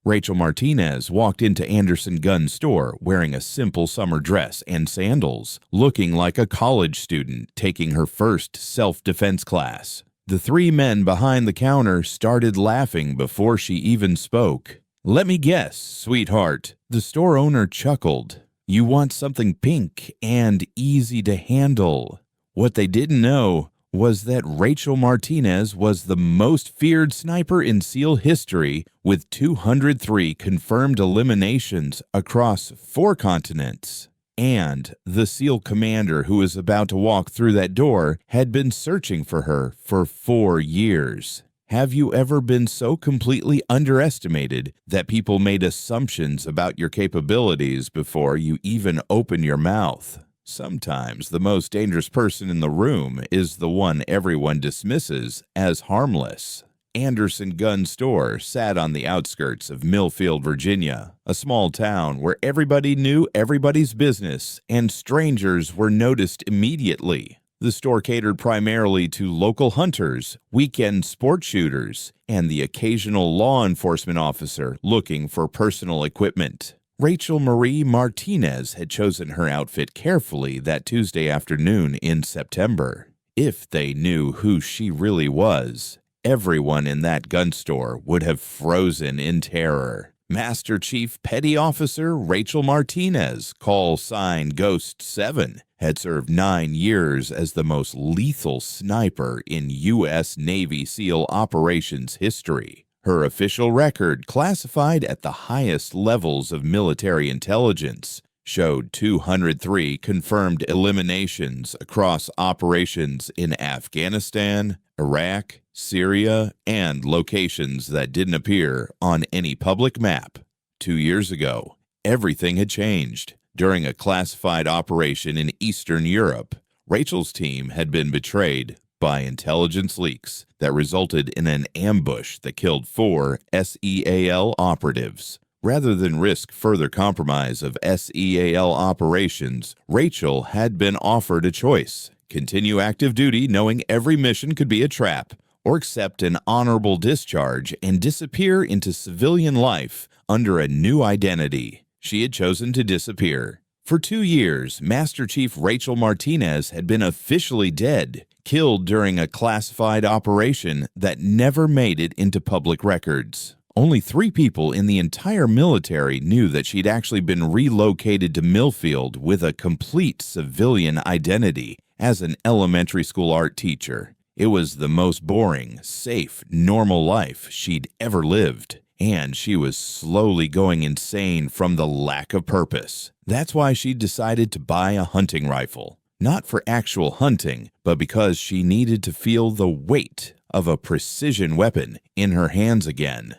Rachel Martinez walked into Anderson Gun Store wearing a simple summer dress and sandals, looking like a college student taking her first self-defense class. The three men behind the counter started laughing before she even spoke. "Let me guess, sweetheart," the store owner chuckled. "You want something pink and easy to handle." What they didn't know was that Rachel Martinez was the most feared sniper in SEAL history, with 203 confirmed eliminations across 4 continents. And the SEAL commander who was about to walk through that door had been searching for her for 4 years. Have you ever been so completely underestimated that people made assumptions about your capabilities before you even open your mouth? Sometimes the most dangerous person in the room is the one everyone dismisses as harmless. Anderson Gun Store sat on the outskirts of Millfield, Virginia, a small town where everybody knew everybody's business and strangers were noticed immediately. The store catered primarily to local hunters, weekend sport shooters, and the occasional law enforcement officer looking for personal equipment. Rachel Marie Martinez had chosen her outfit carefully that Tuesday afternoon in September. If they knew who she really was, everyone in that gun store would have frozen in terror. Master Chief Petty Officer Rachel Martinez, call sign Ghost 7, had served 9 years as the most lethal sniper in U.S. Navy SEAL operations history. Her official record, classified at the highest levels of military intelligence, showed 203 confirmed eliminations across operations in Afghanistan, Iraq, Syria, and locations that didn't appear on any public map. 2 years ago, everything had changed. During a classified operation in Eastern Europe, Rachel's team had been betrayed by intelligence leaks that resulted in an ambush that killed 4 SEAL operatives. Rather than risk further compromise of SEAL operations, Rachel had been offered a choice: continue active duty knowing every mission could be a trap, or accept an honorable discharge and disappear into civilian life under a new identity. She had chosen to disappear. For 2 years, Master Chief Rachel Martinez had been officially dead, killed during a classified operation that never made it into public records. Only 3 people in the entire military knew that she'd actually been relocated to Millfield with a complete civilian identity as an elementary school art teacher. It was the most boring, safe, normal life she'd ever lived, and she was slowly going insane from the lack of purpose. That's why she decided to buy a hunting rifle. Not for actual hunting, but because she needed to feel the weight of a precision weapon in her hands again.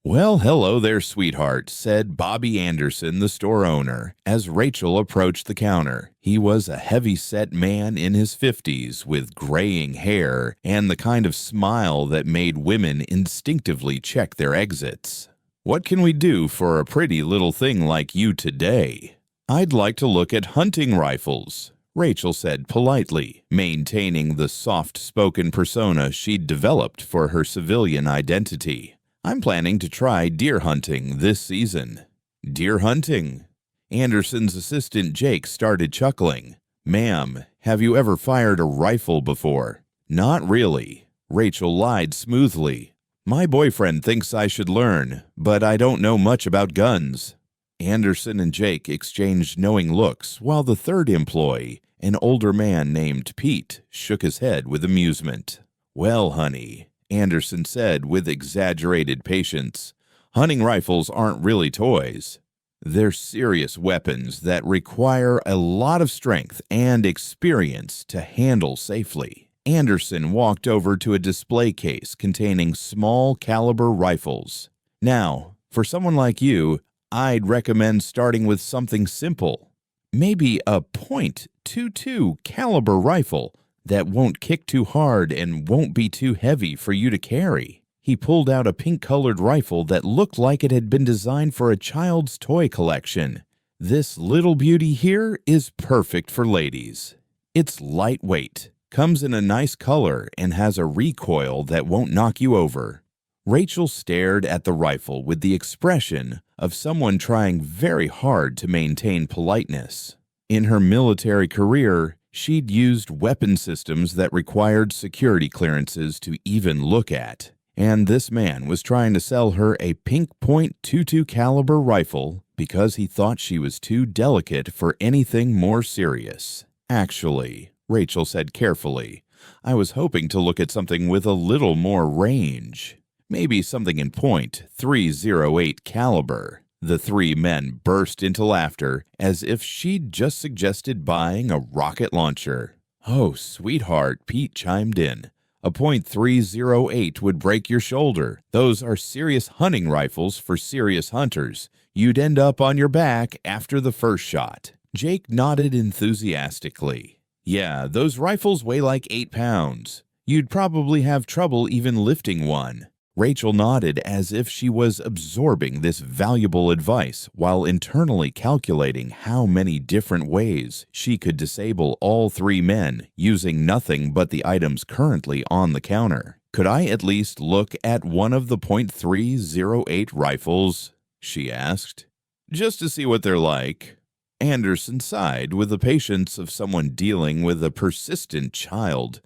"Well, hello there, sweetheart," said Bobby Anderson, the store owner, as Rachel approached the counter. He was a heavy-set man in his 50s with graying hair and the kind of smile that made women instinctively check their exits. "What can we do for a pretty little thing like you today?" "I'd like to look at hunting rifles," Rachel said politely, maintaining the soft-spoken persona she'd developed for her civilian identity. "I'm planning to try deer hunting this season." "Deer hunting?" Anderson's assistant Jake started chuckling. "Ma'am, have you ever fired a rifle before?" "Not really," Rachel lied smoothly. "My boyfriend thinks I should learn, but I don't know much about guns." Anderson and Jake exchanged knowing looks while the third employee, an older man named Pete, shook his head with amusement. "Well, honey," Anderson said with exaggerated patience, "hunting rifles aren't really toys. They're serious weapons that require a lot of strength and experience to handle safely." Anderson walked over to a display case containing small caliber rifles. "Now, for someone like you, I'd recommend starting with something simple. Maybe a .22 caliber rifle that won't kick too hard and won't be too heavy for you to carry." He pulled out a pink-colored rifle that looked like it had been designed for a child's toy collection. "This little beauty here is perfect for ladies. It's lightweight, comes in a nice color, and has a recoil that won't knock you over." Rachel stared at the rifle with the expression of someone trying very hard to maintain politeness. In her military career, she'd used weapon systems that required security clearances to even look at, and this man was trying to sell her a pink .22 caliber rifle because he thought she was too delicate for anything more serious. Actually, Rachel said carefully, I was hoping to look at something with a little more range. Maybe something in .308 caliber. The three men burst into laughter as if she'd just suggested buying a rocket launcher. Oh, sweetheart, Pete chimed in. A .308 would break your shoulder. Those are serious hunting rifles for serious hunters. You'd end up on your back after the first shot. Jake nodded enthusiastically. Yeah, those rifles weigh like 8 pounds. You'd probably have trouble even lifting one. Rachel nodded as if she was absorbing this valuable advice while internally calculating how many different ways she could disable all three men using nothing but the items currently on the counter. Could I at least look at one of the .308 rifles? She asked. Just to see what they're like. Anderson sighed with the patience of someone dealing with a persistent child.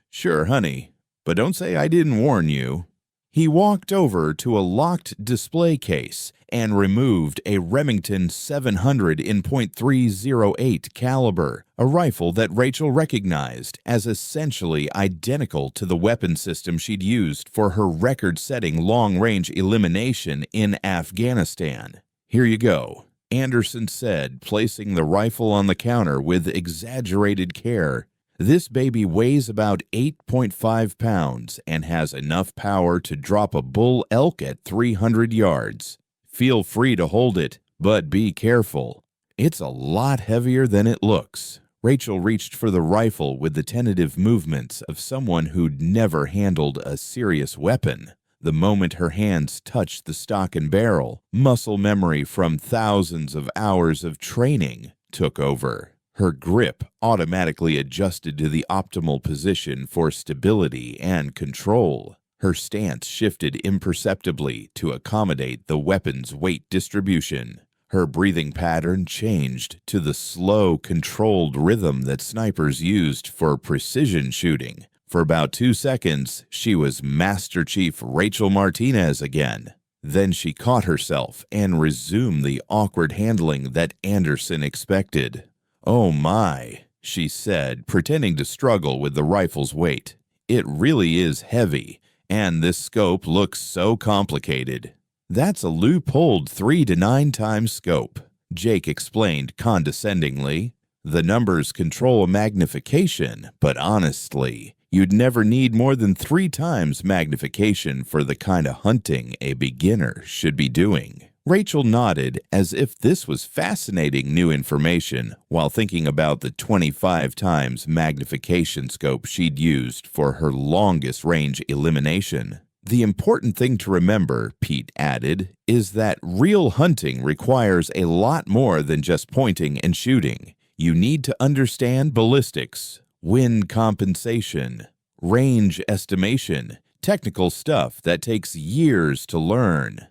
Sure, honey, but don't say I didn't warn you. He walked over to a locked display case and removed a Remington 700 in .308 caliber, a rifle that Rachel recognized as essentially identical to the weapon system she'd used for her record-setting long-range elimination in Afghanistan. Here you go, Anderson said, placing the rifle on the counter with exaggerated care. This baby weighs about 8.5 pounds and has enough power to drop a bull elk at 300 yards. Feel free to hold it, but be careful. It's a lot heavier than it looks. Rachel reached for the rifle with the tentative movements of someone who'd never handled a serious weapon. The moment her hands touched the stock and barrel, muscle memory from thousands of hours of training took over. Her grip automatically adjusted to the optimal position for stability and control. Her stance shifted imperceptibly to accommodate the weapon's weight distribution. Her breathing pattern changed to the slow, controlled rhythm that snipers used for precision shooting. For about 2 seconds, she was Master Chief Rachel Martinez again. Then she caught herself and resumed the awkward handling that Anderson expected. Oh my, she said, pretending to struggle with the rifle's weight. It really is heavy, and this scope looks so complicated. That's a loopholed 3 to 9 times scope, Jake explained condescendingly. The numbers control a magnification, but honestly, you'd never need more than 3 times magnification for the kind of hunting a beginner should be doing. Rachel nodded as if this was fascinating new information while thinking about the 25 times magnification scope she'd used for her longest range elimination. The important thing to remember, Pete added, is that real hunting requires a lot more than just pointing and shooting. You need to understand ballistics, wind compensation, range estimation, technical stuff that takes years to learn.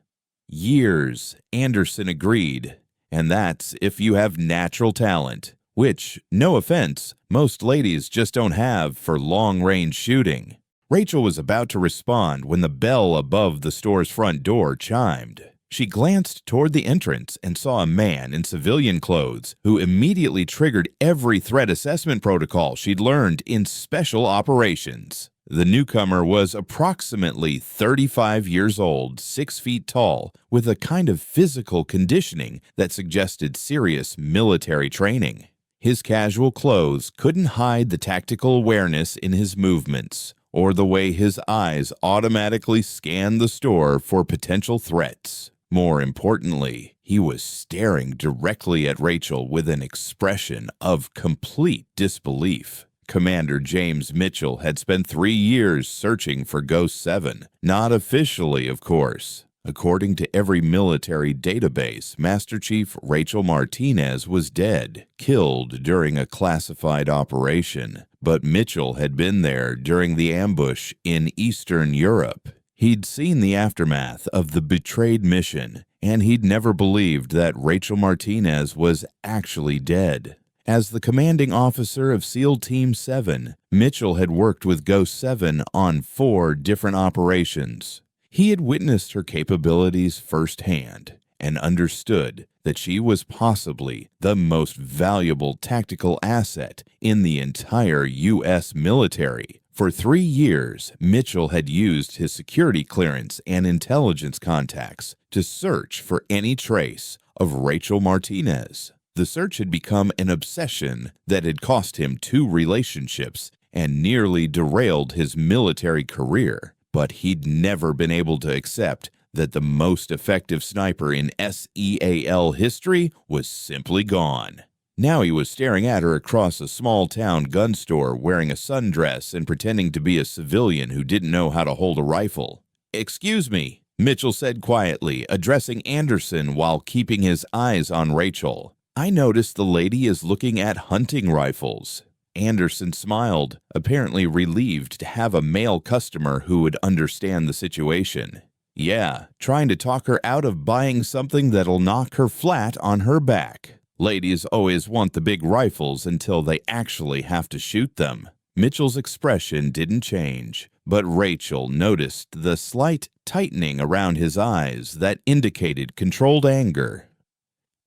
Years, Anderson agreed, and that's if you have natural talent, which, no offense, most ladies just don't have for long-range shooting. Rachel was about to respond when the bell above the store's front door chimed. She glanced toward the entrance and saw a man in civilian clothes who immediately triggered every threat assessment protocol she'd learned in special operations. The newcomer was approximately 35 years old, 6 feet tall, with a kind of physical conditioning that suggested serious military training. His casual clothes couldn't hide the tactical awareness in his movements, or the way his eyes automatically scanned the store for potential threats. More importantly, he was staring directly at Rachel with an expression of complete disbelief. Commander James Mitchell had spent 3 years searching for Ghost 7. Not officially, of course. According to every military database, Master Chief Rachel Martinez was dead, killed during a classified operation. But Mitchell had been there during the ambush in Eastern Europe. He'd seen the aftermath of the betrayed mission, and he'd never believed that Rachel Martinez was actually dead. As the commanding officer of SEAL Team 7, Mitchell had worked with Ghost 7 on 4 different operations. He had witnessed her capabilities firsthand and understood that she was possibly the most valuable tactical asset in the entire U.S. military. For 3 years, Mitchell had used his security clearance and intelligence contacts to search for any trace of Rachel Martinez. The search had become an obsession that had cost him 2 relationships and nearly derailed his military career. But he'd never been able to accept that the most effective sniper in SEAL history was simply gone. Now he was staring at her across a small-town gun store wearing a sundress and pretending to be a civilian who didn't know how to hold a rifle. "Excuse me," Mitchell said quietly, addressing Anderson while keeping his eyes on Rachel. "I noticed the lady is looking at hunting rifles." Anderson smiled, apparently relieved to have a male customer who would understand the situation. "Yeah, trying to talk her out of buying something that'll knock her flat on her back. Ladies always want the big rifles until they actually have to shoot them." Mitchell's expression didn't change, but Rachel noticed the slight tightening around his eyes that indicated controlled anger.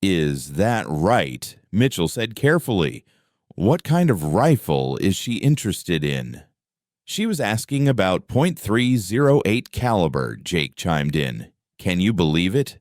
"Is that right?" Mitchell said carefully. "What kind of rifle is she interested in?" "She was asking about .308 caliber," Jake chimed in. "Can you believe it?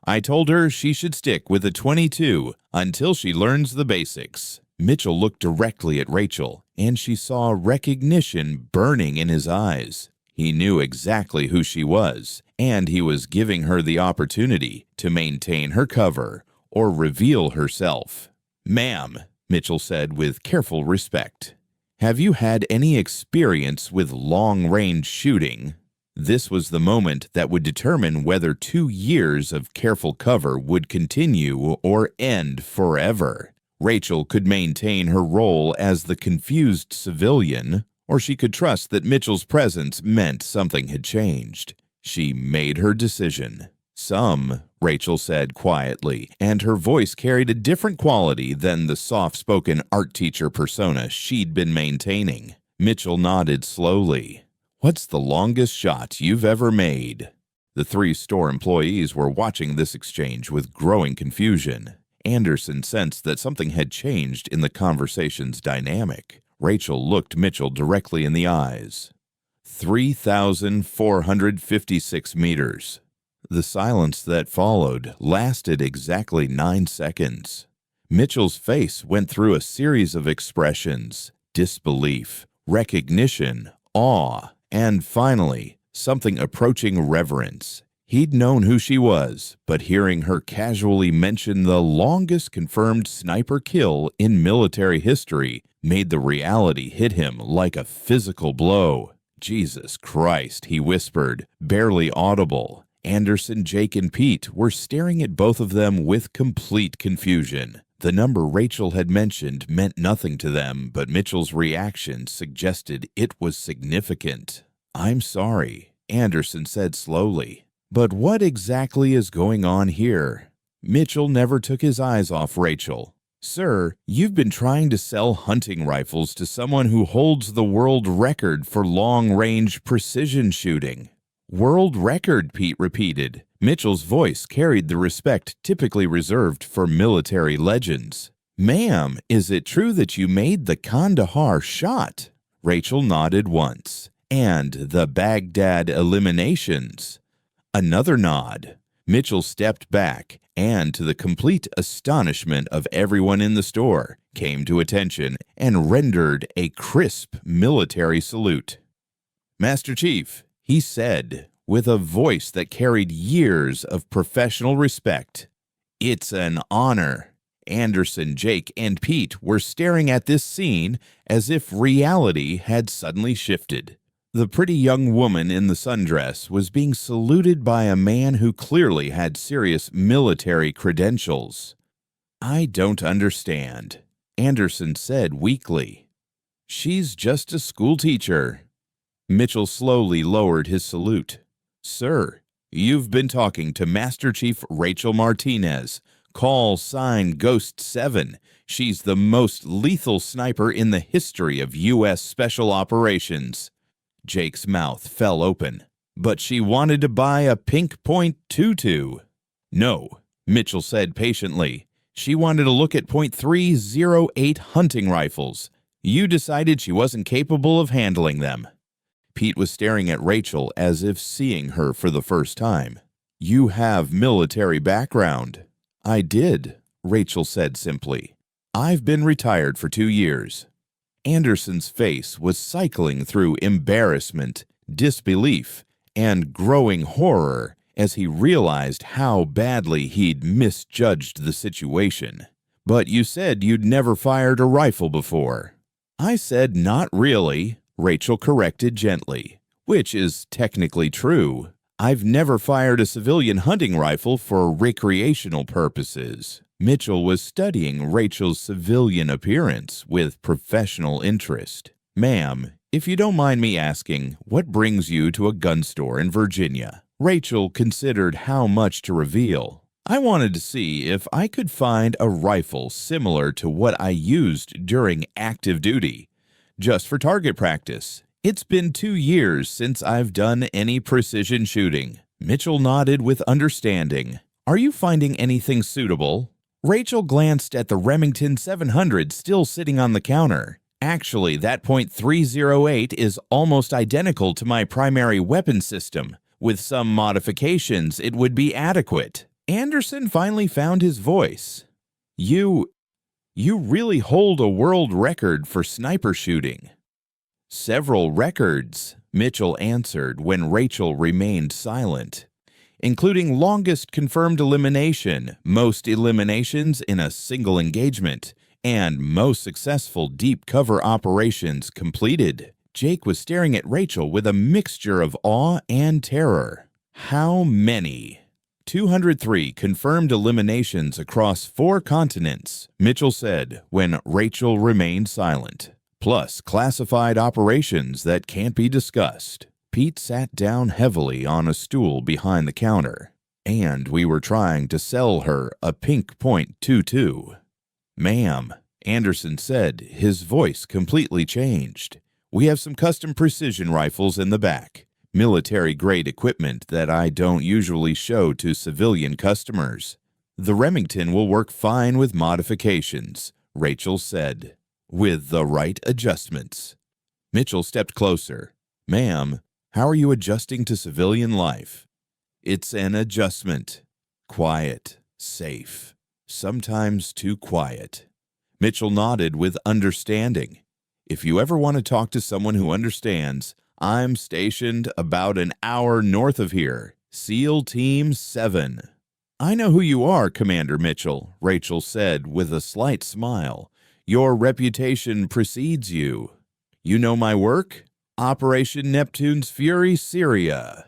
I told her she should stick with a .22 until she learns the basics." Mitchell looked directly at Rachel, and she saw recognition burning in his eyes. He knew exactly who she was, and he was giving her the opportunity to maintain her cover or reveal herself. "Ma'am," Mitchell said with careful respect, "have you had any experience with long-range shooting?" This was the moment that would determine whether 2 years of careful cover would continue or end forever. Rachel could maintain her role as the confused civilian, or she could trust that Mitchell's presence meant something had changed. She made her decision. "Some," Rachel said quietly, and her voice carried a different quality than the soft-spoken art teacher persona she'd been maintaining. Mitchell nodded slowly. "What's the longest shot you've ever made?" The 3 store employees were watching this exchange with growing confusion. Anderson sensed that something had changed in the conversation's dynamic. Rachel looked Mitchell directly in the eyes. 3,456 meters. The silence that followed lasted exactly 9 seconds. Mitchell's face went through a series of expressions: disbelief, recognition, awe, and finally, something approaching reverence. He'd known who she was, but hearing her casually mention the longest confirmed sniper kill in military history made the reality hit him like a physical blow. "Jesus Christ," he whispered, barely audible. Anderson, Jake, and Pete were staring at both of them with complete confusion. The number Rachel had mentioned meant nothing to them, but Mitchell's reaction suggested it was significant. "I'm sorry," Anderson said slowly. "But what exactly is going on here?" Mitchell never took his eyes off Rachel. "Sir, you've been trying to sell hunting rifles to someone who holds the world record for long-range precision shooting." "World record," Pete repeated. Mitchell's voice carried the respect typically reserved for military legends. "Ma'am, is it true that you made the Kandahar shot?" Rachel nodded once. "And the Baghdad eliminations?" Another nod. Mitchell stepped back and, to the complete astonishment of everyone in the store, came to attention and rendered a crisp military salute. "Master Chief," he said, with a voice that carried years of professional respect, "it's an honor." Anderson, Jake, and Pete were staring at this scene as if reality had suddenly shifted. The pretty young woman in the sundress was being saluted by a man who clearly had serious military credentials. "I don't understand," Anderson said weakly. "She's just a school teacher." Mitchell slowly lowered his salute. Sir, you've been talking to Master Chief Rachel Martinez. Call sign Ghost 7. She's the most lethal sniper in the history of U.S. Special Operations. Jake's mouth fell open. But she wanted to buy a pink .22. No, Mitchell said patiently. She wanted to look at .308 hunting rifles. You decided she wasn't capable of handling them. Pete was staring at Rachel as if seeing her for the first time. You have military background. I did, Rachel said simply. I've been retired for 2 years. Anderson's face was cycling through embarrassment, disbelief, and growing horror as he realized how badly he'd misjudged the situation. But you said you'd never fired a rifle before. I said not really, Rachel corrected gently, which is technically true. I've never fired a civilian hunting rifle for recreational purposes. Mitchell was studying Rachel's civilian appearance with professional interest. Ma'am, if you don't mind me asking, what brings you to a gun store in Virginia? Rachel considered how much to reveal. I wanted to see if I could find a rifle similar to what I used during active duty, just for target practice. It's been 2 years since I've done any precision shooting. Mitchell nodded with understanding. Are you finding anything suitable? Rachel glanced at the Remington 700 still sitting on the counter. Actually, that .308 is almost identical to my primary weapon system. With some modifications, it would be adequate. Anderson finally found his voice. You really hold a world record for sniper shooting. Several records, Mitchell answered when Rachel remained silent, including longest confirmed elimination, most eliminations in a single engagement, and most successful deep cover operations completed. Jake was staring at Rachel with a mixture of awe and terror. How many? 203 confirmed eliminations across 4 continents, Mitchell said when Rachel remained silent. Plus classified operations that can't be discussed. Pete sat down heavily on a stool behind the counter. And we were trying to sell her a pink .22. Ma'am, Anderson said, his voice completely changed. We have some custom precision rifles in the back. Military-grade equipment that I don't usually show to civilian customers. The Remington will work fine with modifications, Rachel said, with the right adjustments. Mitchell stepped closer. Ma'am, how are you adjusting to civilian life? It's an adjustment. Quiet, safe, sometimes too quiet. Mitchell nodded with understanding. If you ever want to talk to someone who understands, I'm stationed about an hour north of here. SEAL Team 7. I know who you are, Commander Mitchell, Rachel said with a slight smile. Your reputation precedes you. You know my work? Operation Neptune's Fury, Syria.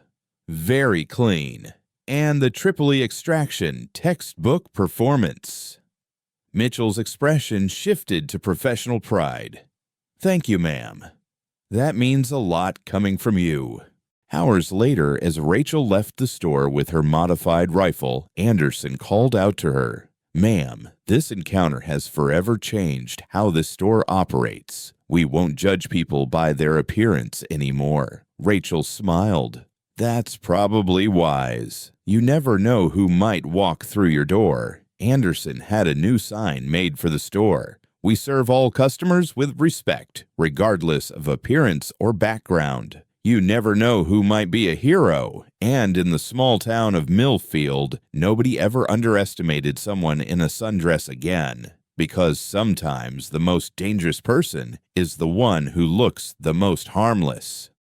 Very clean. And the Tripoli extraction, textbook performance. Mitchell's expression shifted to professional pride. Thank you, ma'am. That means a lot coming from you. Hours later, as Rachel left the store with her modified rifle, Anderson called out to her, Ma'am, this encounter has forever changed how this store operates. We won't judge people by their appearance anymore. Rachel smiled. That's probably wise. You never know who might walk through your door. Anderson had a new sign made for the store. We serve all customers with respect, regardless of appearance or background. You never know who might be a hero, and in the small town of Millfield, nobody ever underestimated someone in a sundress again, because sometimes the most dangerous person is the one who looks the most harmless.